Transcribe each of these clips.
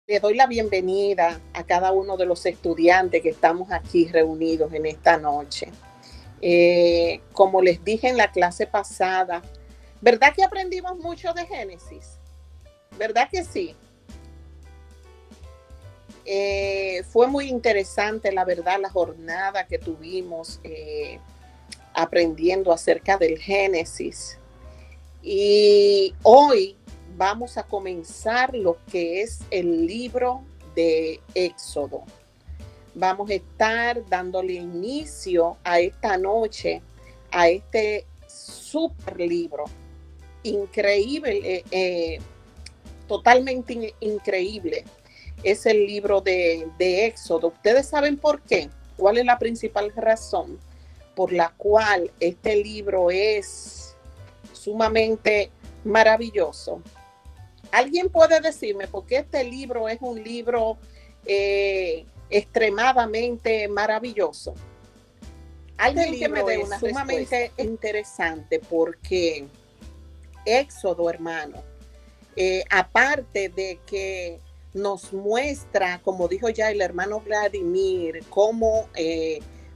Le doy la bienvenida a cada uno de los estudiantes que estamos aquí reunidos en esta noche. Como les dije en la clase pasada, ¿verdad que aprendimos mucho de Génesis? ¿Verdad que sí? Fue muy interesante, la verdad, la jornada que tuvimos aprendiendo acerca del Génesis. Y hoy vamos a comenzar lo que es el libro de Éxodo. Vamos a estar dándole inicio a esta noche, a este super libro, increíble, totalmente increíble. Es el libro de Éxodo. ¿Ustedes saben por qué? ¿Cuál es la principal razón por la cual este libro es sumamente maravilloso? ¿Alguien puede decirme por qué este libro es un libro extremadamente maravilloso? Alguien que me dé una sumamente interesante, porque Éxodo, hermano, aparte de que nos muestra, como dijo ya el hermano Vladimir, cómo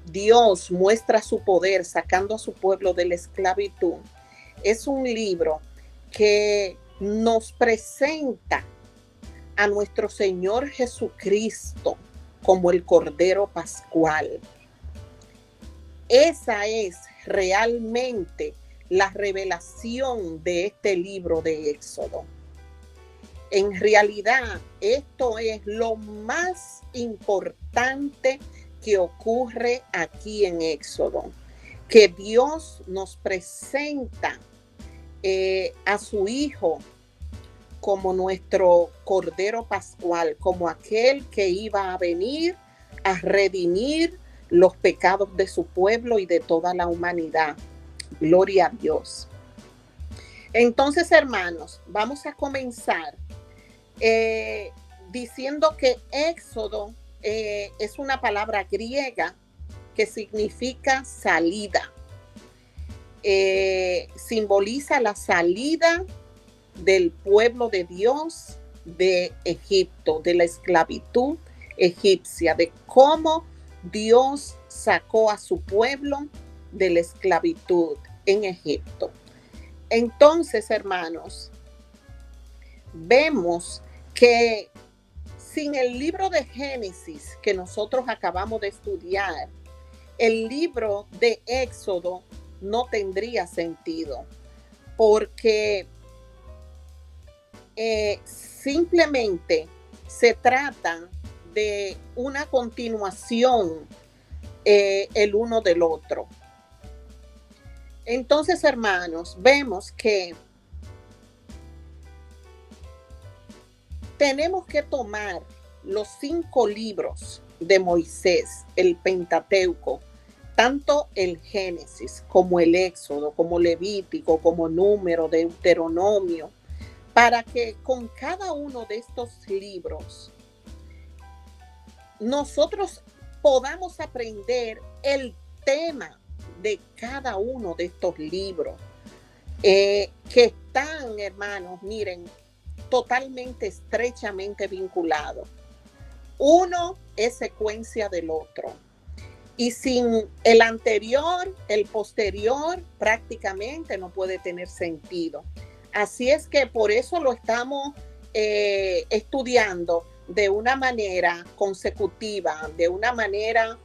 Dios muestra su poder sacando a su pueblo de la esclavitud, es un libro que nos presenta a nuestro Señor Jesucristo como el Cordero Pascual. Esa es realmente la revelación de este libro de Éxodo. En realidad, esto es lo más importante que ocurre aquí en Éxodo, que Dios nos presenta a su Hijo como nuestro Cordero Pascual, como aquel que iba a venir a redimir los pecados de su pueblo y de toda la humanidad. Gloria a Dios. Entonces, hermanos, vamos a comenzar diciendo que Éxodo es una palabra griega que significa salida. Simboliza la salida del pueblo de Dios de Egipto, de la esclavitud egipcia, de cómo Dios sacó a su pueblo de la esclavitud en Egipto. Entonces, hermanos, vemos que sin el libro de Génesis que nosotros acabamos de estudiar, el libro de Éxodo no tendría sentido, porque simplemente se trata de una continuación el uno del otro. Entonces, hermanos, vemos que tenemos que tomar los 5 libros de Moisés, el Pentateuco, tanto el Génesis como el Éxodo, como Levítico, como Número, Deuteronomio, para que con cada uno de estos libros nosotros podamos aprender el tema de cada uno de estos libros, que están, hermanos, miren, totalmente estrechamente vinculados. Uno es secuencia del otro. Y sin el anterior, el posterior prácticamente no puede tener sentido. Así es que por eso lo estamos estudiando de una manera consecutiva, de una manera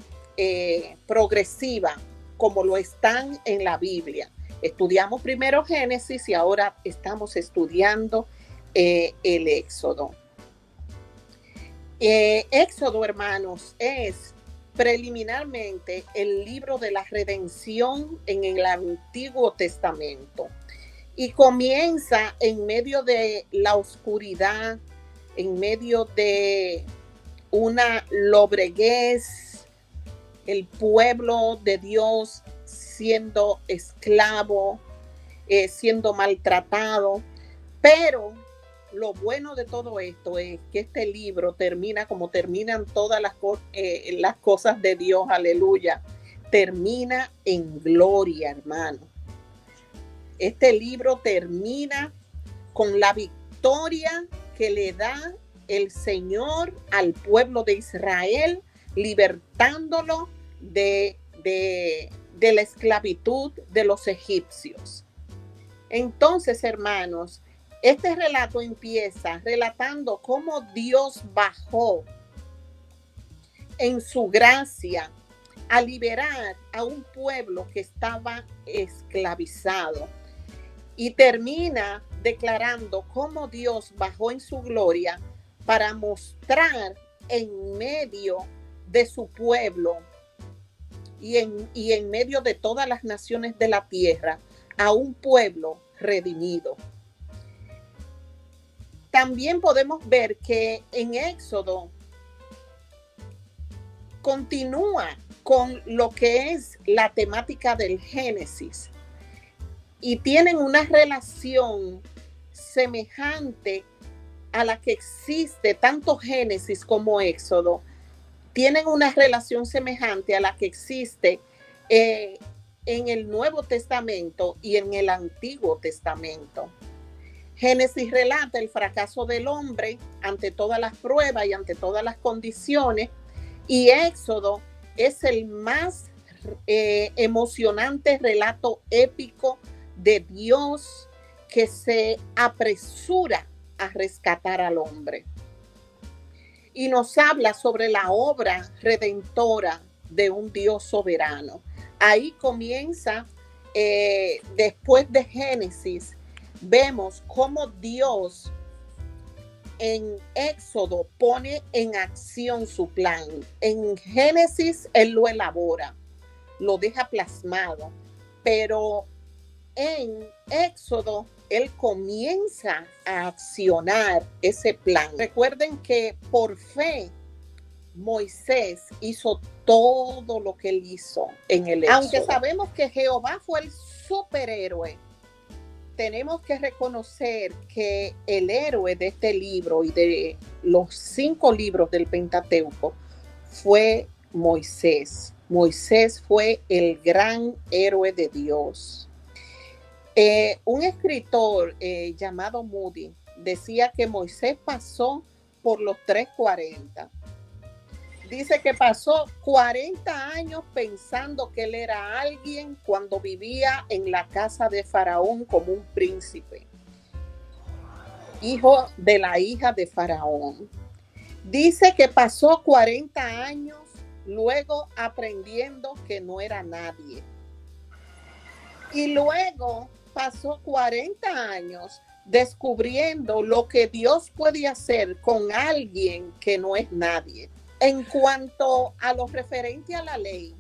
progresiva, como lo están en la Biblia. Estudiamos primero Génesis y ahora estamos estudiando el Éxodo. Éxodo, hermanos, es preliminarmente el libro de la redención en el Antiguo Testamento, y comienza en medio de la oscuridad, en medio de una lobreguez, el pueblo de Dios siendo esclavo, siendo maltratado. Pero lo bueno de todo esto es que este libro termina como terminan todas las cosas de Dios, aleluya, termina en gloria, hermano. Este libro termina con la victoria que le da el Señor al pueblo de Israel, libertándolo de la esclavitud de los egipcios. Entonces, hermanos, este relato empieza relatando cómo Dios bajó en su gracia a liberar a un pueblo que estaba esclavizado. Y termina declarando cómo Dios bajó en su gloria para mostrar en medio de su pueblo y en medio de todas las naciones de la tierra a un pueblo redimido. También podemos ver que en Éxodo continúa con lo que es la temática del Génesis y tienen una relación semejante a la que existe tanto Génesis como Éxodo. Tienen una relación semejante a la que existe en el Nuevo Testamento y en el Antiguo Testamento. Génesis relata el fracaso del hombre ante todas las pruebas y ante todas las condiciones, y Éxodo es el más emocionante relato épico de Dios que se apresura a rescatar al hombre. Y nos habla sobre la obra redentora de un Dios soberano. Ahí comienza, después de Génesis, vemos cómo Dios en Éxodo pone en acción su plan. En Génesis Él lo elabora, lo deja plasmado, pero en Éxodo Él comienza a accionar ese plan. Recuerden que por fe Moisés hizo todo lo que él hizo en el Éxodo. Aunque sabemos que Jehová fue el superhéroe, tenemos que reconocer que el héroe de este libro y de los 5 libros del Pentateuco fue Moisés. Moisés fue el gran héroe de Dios. Un escritor llamado Moody decía que Moisés pasó por los 340. Dice que pasó 40 años pensando que él era alguien cuando vivía en la casa de Faraón como un príncipe, hijo de la hija de Faraón. Dice que pasó 40 años luego aprendiendo que no era nadie. Y luego pasó 40 años descubriendo lo que Dios puede hacer con alguien que no es nadie. En cuanto a lo referente a la ley,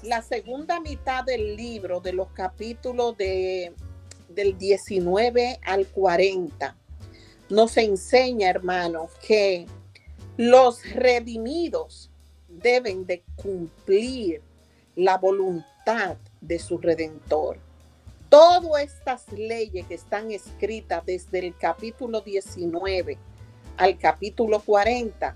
la segunda mitad del libro, de los capítulos del 19 al 40, nos enseña, hermanos, que los redimidos deben de cumplir la voluntad de su Redentor. Todas estas leyes que están escritas desde el capítulo 19 al capítulo 40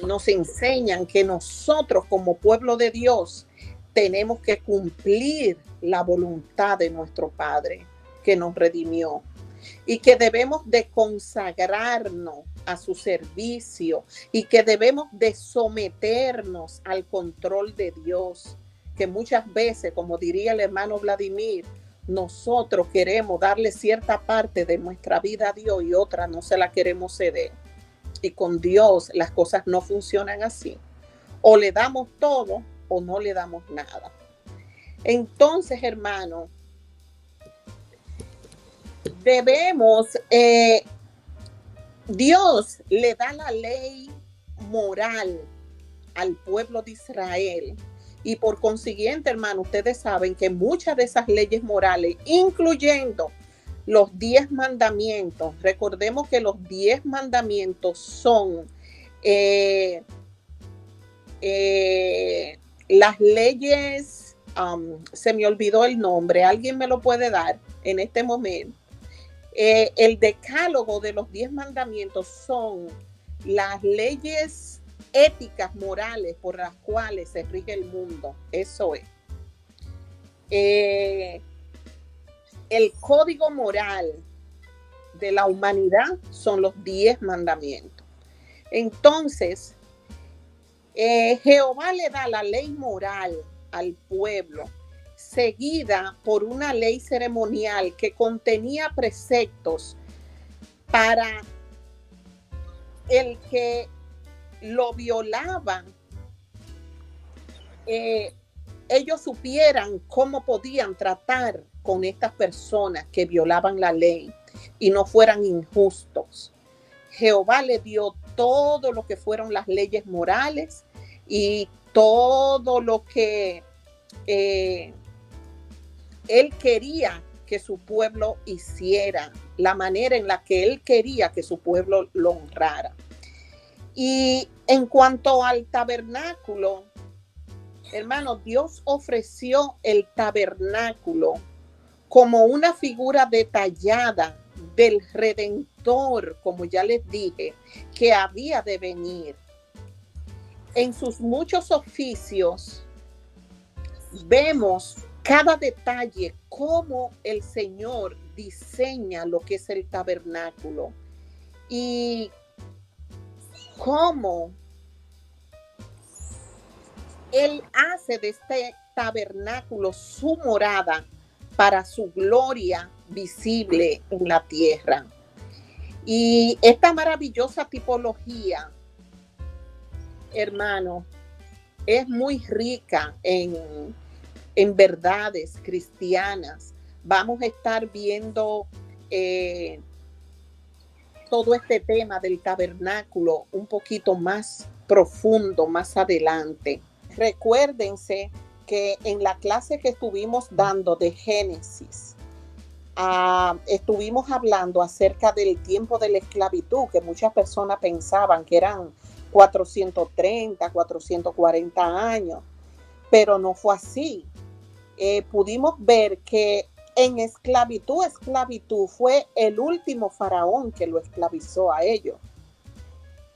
nos enseñan que nosotros como pueblo de Dios tenemos que cumplir la voluntad de nuestro Padre que nos redimió y que debemos de consagrarnos a su servicio y que debemos de someternos al control de Dios, que muchas veces, como diría el hermano Vladimir, nosotros queremos darle cierta parte de nuestra vida a Dios y otra no se la queremos ceder. Y con Dios las cosas no funcionan así. O le damos todo o no le damos nada. Entonces, hermano, debemos, Dios le da la ley moral al pueblo de Israel. Y por consiguiente, hermano, ustedes saben que muchas de esas leyes morales, incluyendo los 10 mandamientos, recordemos que los 10 mandamientos son las leyes, se me olvidó el nombre, ¿alguien me lo puede dar en este momento? El decálogo de los 10 mandamientos son las leyes éticas, morales por las cuales se rige el mundo. Eso es. El código moral de la humanidad son los 10 mandamientos. Entonces, Jehová le da la ley moral al pueblo, seguida por una ley ceremonial que contenía preceptos para el que lo violaba, ellos supieran cómo podían tratar con estas personas que violaban la ley y no fueran injustos. Jehová le dio todo lo que fueron las leyes morales y todo lo que él quería que su pueblo hiciera, la manera en la que él quería que su pueblo lo honrara. Y en cuanto al tabernáculo, hermano, Dios ofreció el tabernáculo como una figura detallada del Redentor, como ya les dije, que había de venir. En sus muchos oficios vemos cada detalle, cómo el Señor diseña lo que es el tabernáculo y cómo Él hace de este tabernáculo su morada para su gloria visible en la tierra. Y esta maravillosa tipología, hermano, es muy rica en verdades cristianas. Vamos a estar viendo todo este tema del tabernáculo un poquito más profundo más adelante. Recuérdense que en la clase que estuvimos dando de Génesis, estuvimos hablando acerca del tiempo de la esclavitud, que muchas personas pensaban que eran 430, 440 años, pero no fue así. Pudimos ver que en esclavitud fue el último faraón que lo esclavizó a ellos.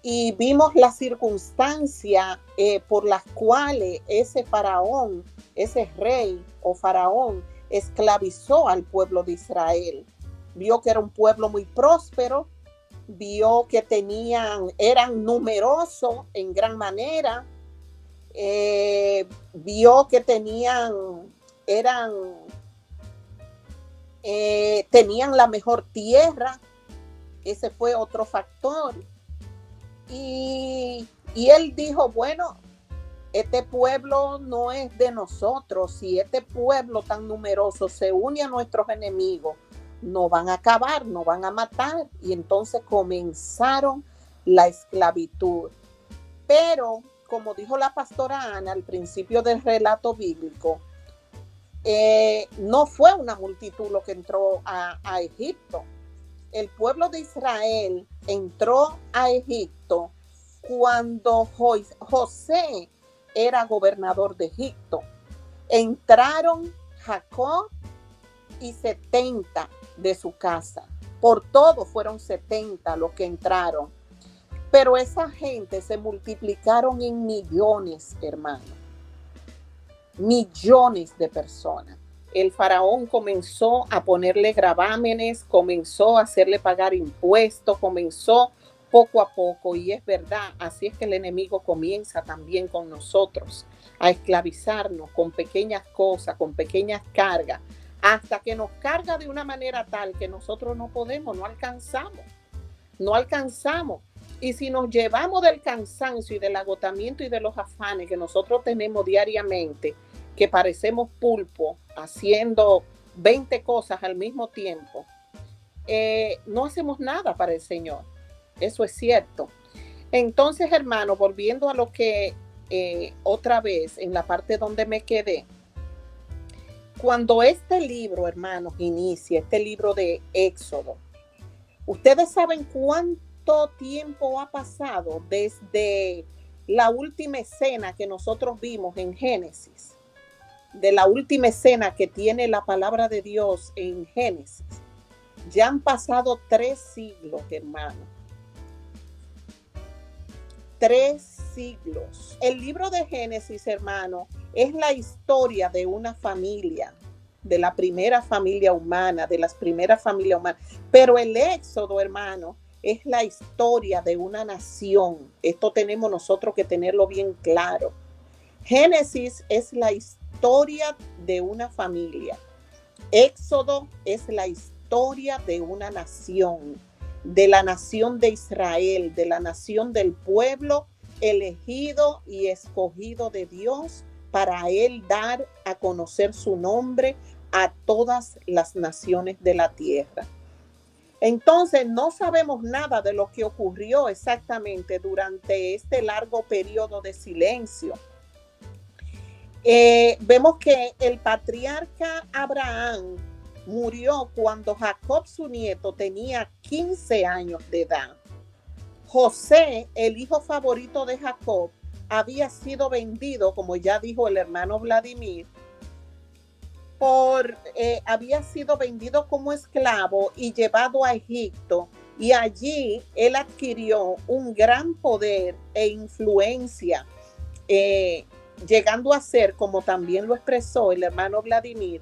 Y vimos la circunstancia por las cuales ese faraón, ese rey o faraón, esclavizó al pueblo de Israel. Vio que era un pueblo muy próspero, vio que eran numerosos en gran manera, vio que tenían la mejor tierra. Ese fue otro factor. Y él dijo, bueno, este pueblo no es de nosotros. Si este pueblo tan numeroso se une a nuestros enemigos, no van a acabar, no van a matar. Y entonces comenzaron la esclavitud. Pero, como dijo la pastora Ana al principio del relato bíblico, no fue una multitud lo que entró a Egipto. El pueblo de Israel entró a Egipto cuando José era gobernador de Egipto. Entraron Jacob y 70 de su casa. Por todo fueron 70 los que entraron. Pero esa gente se multiplicaron en millones, hermano. Millones de personas. El faraón comenzó a ponerle gravámenes, comenzó a hacerle pagar impuestos, comenzó poco a poco. Y es verdad, así es que el enemigo comienza también con nosotros, a esclavizarnos con pequeñas cosas, con pequeñas cargas, hasta que nos carga de una manera tal que nosotros no podemos, no alcanzamos. Y si nos llevamos del cansancio y del agotamiento y de los afanes que nosotros tenemos diariamente, que parecemos pulpo haciendo 20 cosas al mismo tiempo, no hacemos nada para el Señor. Eso es cierto. Entonces, hermano, volviendo a lo que otra vez en la parte donde me quedé, cuando este libro, hermanos, inicia, este libro de Éxodo, ustedes saben cuánto tiempo ha pasado desde la última escena que nosotros vimos en Génesis, de la última escena que tiene la palabra de Dios en Génesis. Ya han pasado 3 siglos, hermano. 3 siglos. El libro de Génesis, hermano, es la historia de una familia. de la primera familia humana, de las primeras familias humanas. Pero el Éxodo, hermano, es la historia de una nación. Esto tenemos nosotros que tenerlo bien claro. Génesis es la historia de una familia. Éxodo es la historia de una nación, de la nación de Israel, de la nación del pueblo elegido y escogido de Dios para él dar a conocer su nombre a todas las naciones de la tierra. Entonces, no sabemos nada de lo que ocurrió exactamente durante este largo periodo de silencio. Vemos que el patriarca Abraham murió cuando Jacob, su nieto, tenía 15 años de edad. José, el hijo favorito de Jacob, había sido vendido, como ya dijo el hermano Vladimir, había sido vendido como esclavo y llevado a Egipto, y allí él adquirió un gran poder e influencia, llegando a ser, como también lo expresó el hermano Vladimir,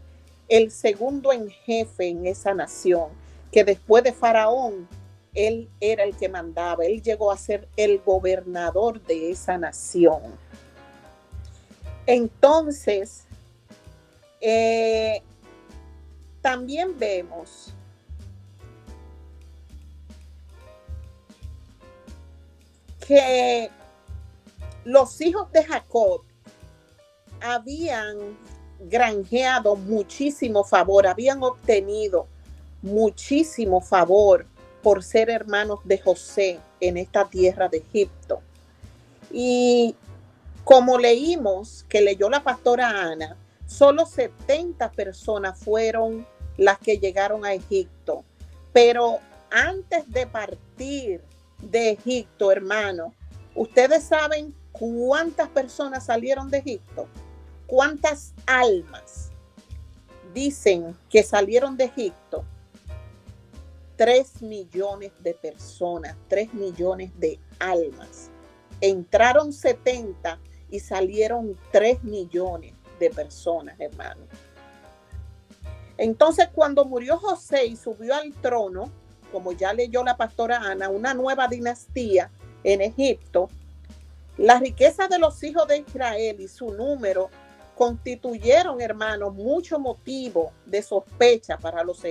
el segundo en jefe en esa nación, que después de Faraón, él era el que mandaba. Él llegó a ser el gobernador de esa nación. Entonces, también vemos que los hijos de Jacob habían granjeado muchísimo favor, habían obtenido muchísimo favor por ser hermanos de José en esta tierra de Egipto. Y como leímos, que leyó la pastora Ana, solo 70 personas fueron las que llegaron a Egipto. Pero antes de partir de Egipto, hermano, ¿ustedes saben cuántas personas salieron de Egipto? ¿Cuántas almas dicen que salieron de Egipto? 3 millones de personas, 3 millones de almas. Entraron 70 y salieron 3 millones de personas, hermano. Entonces, cuando murió José y subió al trono, como ya leyó la pastora Ana, una nueva dinastía en Egipto, la riqueza de los hijos de Israel y su número constituyeron, hermanos, mucho motivo de sospecha para los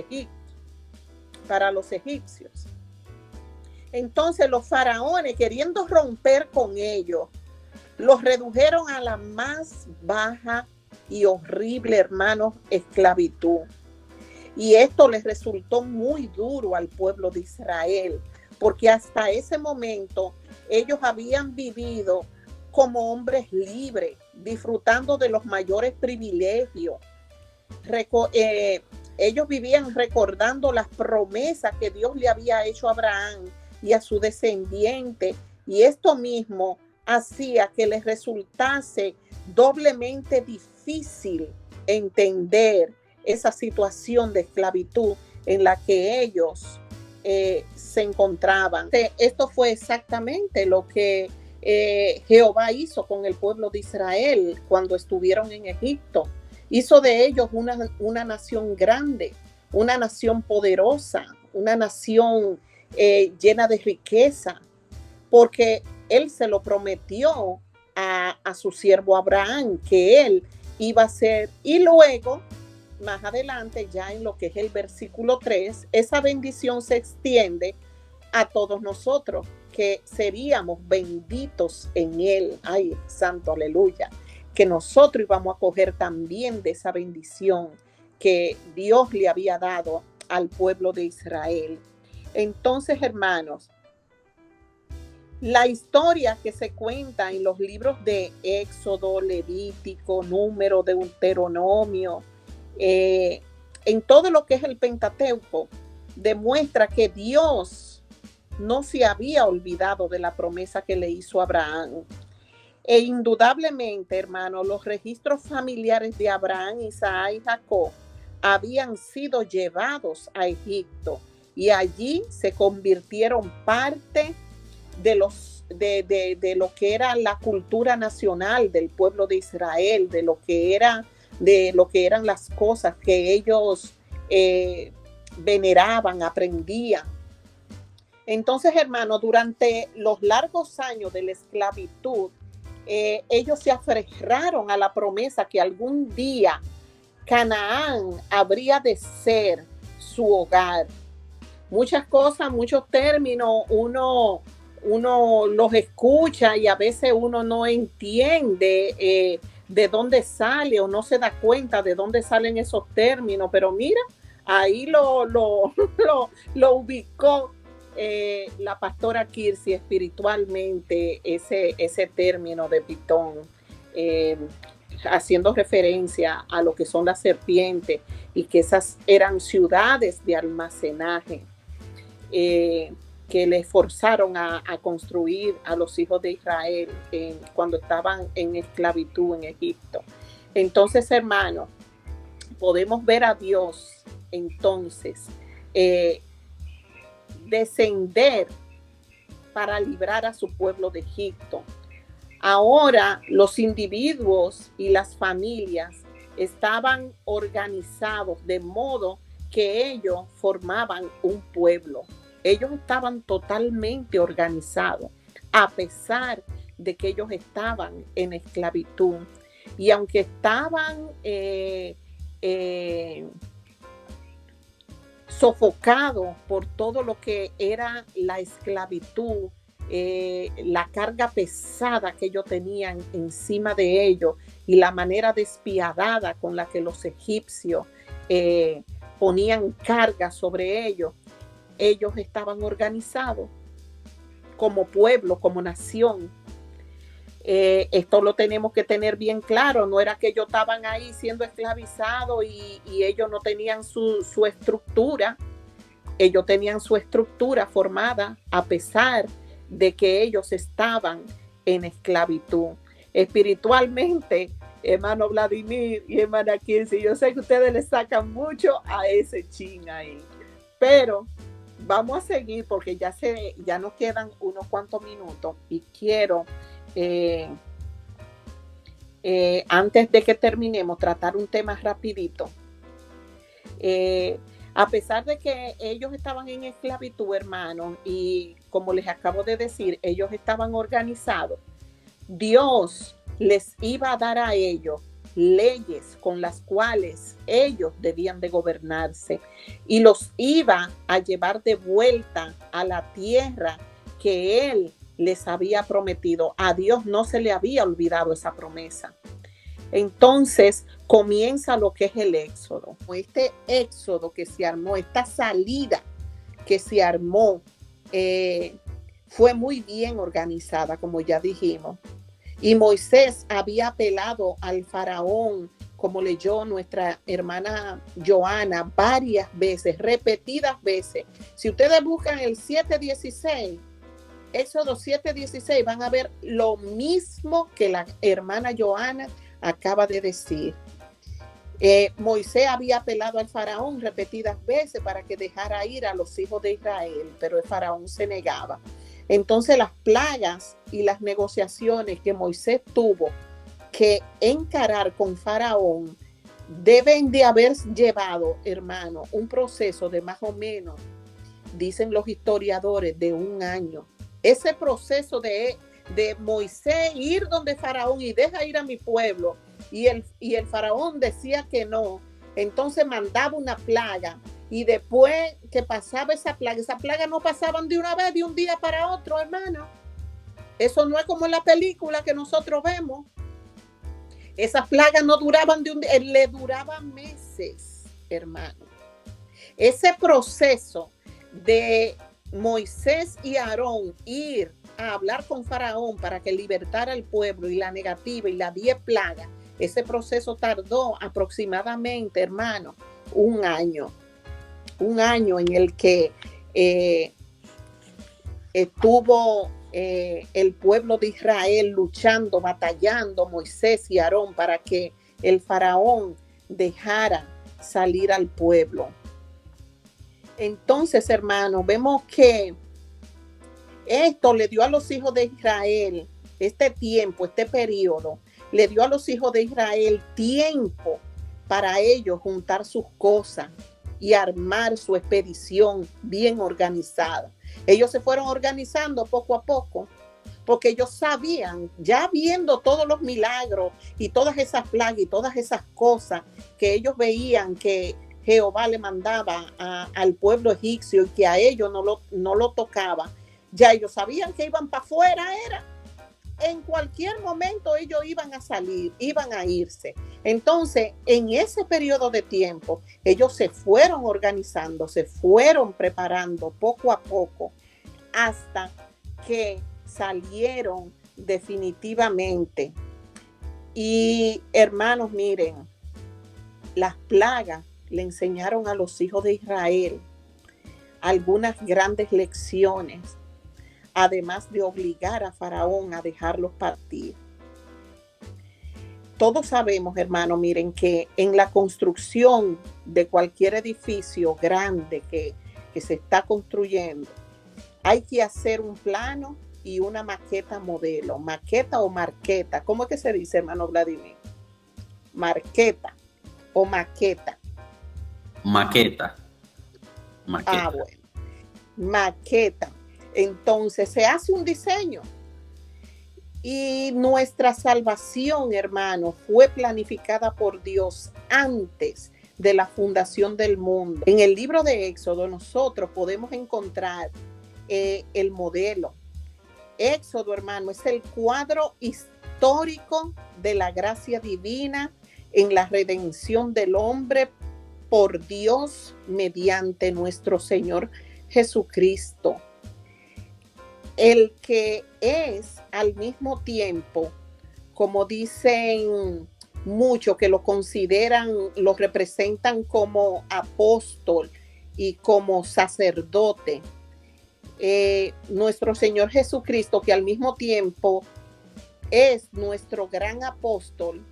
egipcios. Entonces los faraones, queriendo romper con ellos, los redujeron a la más baja y horrible, hermanos, esclavitud. Y esto les resultó muy duro al pueblo de Israel, porque hasta ese momento ellos habían vivido como hombres libres, disfrutando de los mayores privilegios. Ellos vivían recordando las promesas que Dios le había hecho a Abraham y a su descendiente, y esto mismo hacía que les resultase doblemente difícil entender esa situación de esclavitud en la que ellos se encontraban. Esto fue exactamente lo que Jehová hizo con el pueblo de Israel cuando estuvieron en Egipto. Hizo de ellos una nación grande, una nación poderosa, una nación llena de riqueza, porque él se lo prometió a su siervo Abraham, que él iba a ser. Y luego, más adelante, ya en lo que es el versículo 3, esa bendición se extiende a todos nosotros, que seríamos benditos en él. Ay, santo, aleluya. Que nosotros íbamos a coger también de esa bendición que Dios le había dado al pueblo de Israel. Entonces, hermanos, la historia que se cuenta en los libros de Éxodo, Levítico, Número, Deuteronomio, en todo lo que es el Pentateuco, demuestra que Dios no se había olvidado de la promesa que le hizo a Abraham. E indudablemente, hermano, los registros familiares de Abraham, Isaac y Jacob habían sido llevados a Egipto y allí se convirtieron parte de lo que era la cultura nacional del pueblo de Israel, de lo que era de lo que eran las cosas que ellos veneraban, aprendían. Entonces, hermano, durante los largos años de la esclavitud, ellos se aferraron a la promesa que algún día Canaán habría de ser su hogar. Muchas cosas, muchos términos, uno los escucha y a veces uno no entiende de dónde sale o no se da cuenta de dónde salen esos términos, pero mira, ahí lo ubicó la pastora Kirsi espiritualmente, ese término de pitón, haciendo referencia a lo que son las serpientes y que esas eran ciudades de almacenaje que les forzaron a construir a los hijos de Israel cuando estaban en esclavitud en Egipto. Entonces, hermanos, podemos ver a Dios entonces descender para librar a su pueblo de Egipto. Ahora los individuos y las familias estaban organizados de modo que ellos formaban un pueblo. Ellos estaban totalmente organizados, a pesar de que ellos estaban en esclavitud. Y aunque estaban sofocados por todo lo que era la esclavitud, la carga pesada que ellos tenían encima de ellos y la manera despiadada con la que los egipcios ponían carga sobre ellos, ellos estaban organizados como pueblo, como nación. Esto lo tenemos que tener bien claro. No era que ellos estaban ahí siendo esclavizados y ellos no tenían su estructura. Ellos tenían su estructura formada a pesar de que ellos estaban en esclavitud. Espiritualmente, hermano Vladimir y hermana Kirsi, yo sé que ustedes le sacan mucho a ese chin ahí, pero vamos a seguir porque ya nos quedan unos cuantos minutos y quiero, antes de que terminemos, tratar un tema rapidito. A pesar de que ellos estaban en esclavitud, hermanos, y como les acabo de decir, ellos estaban organizados, Dios les iba a dar a ellos leyes con las cuales ellos debían de gobernarse y los iba a llevar de vuelta a la tierra que Él les había prometido. A Dios no se le había olvidado esa promesa. Entonces comienza lo que es el éxodo. Este éxodo que se armó, esta salida que se armó, fue muy bien organizada, como ya dijimos. Y Moisés había apelado al faraón, como leyó nuestra hermana Joana varias veces, repetidas veces. Si ustedes buscan el 7:16, Éxodo 7:16, van a ver lo mismo que la hermana Joana acaba de decir. Moisés había apelado al faraón repetidas veces para que dejara ir a los hijos de Israel, pero el faraón se negaba. Entonces las plagas y las negociaciones que Moisés tuvo que encarar con faraón deben de haber llevado, hermano, un proceso de más o menos, dicen los historiadores, de 1 año. Ese proceso de Moisés ir donde faraón y deja ir a mi pueblo, y el faraón decía que no, entonces mandaba una plaga, y después que pasaba esa plaga no pasaban de una vez, de un día para otro, hermano. Eso no es como en la película que nosotros vemos. Esas plagas no duraban de un día, le duraban meses, hermano. Ese proceso de Moisés y Aarón ir a hablar con faraón para que libertara al pueblo, y la negativa y las 10 plagas, ese proceso tardó aproximadamente, hermano, 1 año. 1 año en el que estuvo el pueblo de Israel luchando, batallando, Moisés y Aarón, para que el faraón dejara salir al pueblo. Entonces, hermanos, vemos que esto le dio a los hijos de Israel, este tiempo, este periodo, le dio a los hijos de Israel tiempo para ellos juntar sus cosas y armar su expedición bien organizada. Ellos se fueron organizando poco a poco, porque ellos sabían, ya viendo todos los milagros y todas esas plagas y todas esas cosas que ellos veían que Jehová le mandaba al pueblo egipcio y que a ellos no lo tocaba, ya ellos sabían que iban para afuera, en cualquier momento ellos iban a salir, iban a irse. Entonces, en ese periodo de tiempo, ellos se fueron organizando, se fueron preparando poco a poco hasta que salieron definitivamente. Y hermanos, miren, las plagas le enseñaron a los hijos de Israel algunas grandes lecciones, además de obligar a Faraón a dejarlos partir. Todos sabemos, hermano, miren, que en la construcción de cualquier edificio grande que se está construyendo, hay que hacer un plano y una maqueta modelo. Maqueta o marqueta. ¿Cómo es que se dice, hermano Vladimir? Marqueta o maqueta. Maqueta. Ah, bueno. Maqueta. Entonces se hace un diseño. Y nuestra salvación, hermano, fue planificada por Dios antes de la fundación del mundo. En el libro de Éxodo nosotros podemos encontrar el modelo. Éxodo, hermano, es el cuadro histórico de la gracia divina en la redención del hombre por Dios mediante nuestro Señor Jesucristo. El que es al mismo tiempo, como dicen muchos que lo consideran, lo representan como apóstol y como sacerdote, nuestro Señor Jesucristo, que al mismo tiempo es nuestro gran apóstol,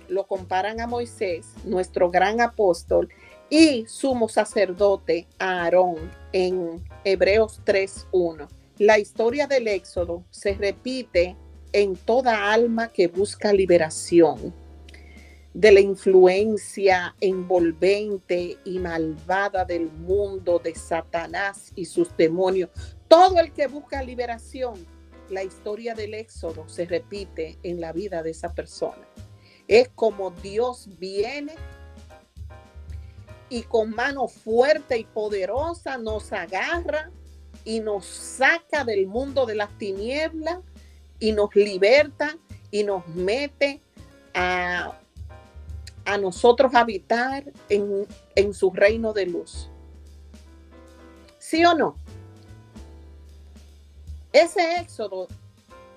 lo comparan a Moisés, nuestro gran apóstol, y sumo sacerdote a Aarón en Hebreos 3:1. La historia del Éxodo se repite en toda alma que busca liberación de la influencia envolvente y malvada del mundo, de Satanás y sus demonios. Todo el que busca liberación, la historia del Éxodo se repite en la vida de esa persona. Es como Dios viene y con mano fuerte y poderosa nos agarra y nos saca del mundo de las tinieblas y nos liberta y nos mete a nosotros habitar en su reino de luz. ¿Sí o no? Ese éxodo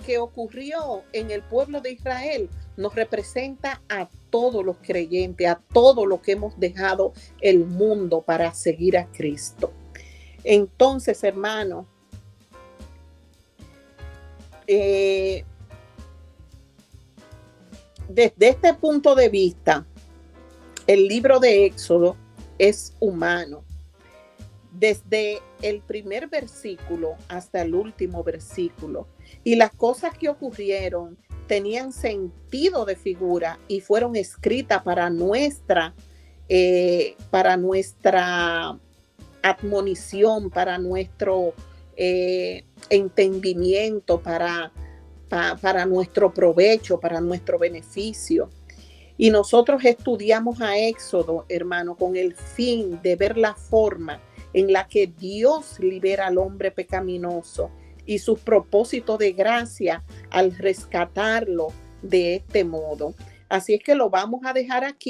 que ocurrió en el pueblo de Israel nos representa a todos los creyentes, a todos los que hemos dejado el mundo para seguir a Cristo. Entonces, hermano, desde este punto de vista, el libro de Éxodo es humano. Desde el primer versículo hasta el último versículo. Y las cosas que ocurrieron tenían sentido de figura y fueron escritas para nuestra admonición, para nuestro entendimiento, para nuestro provecho, para nuestro beneficio. Y nosotros estudiamos a Éxodo, hermano, con el fin de ver la forma en la que Dios libera al hombre pecaminoso y sus propósitos de gracia al rescatarlo de este modo. Así es que lo vamos a dejar aquí.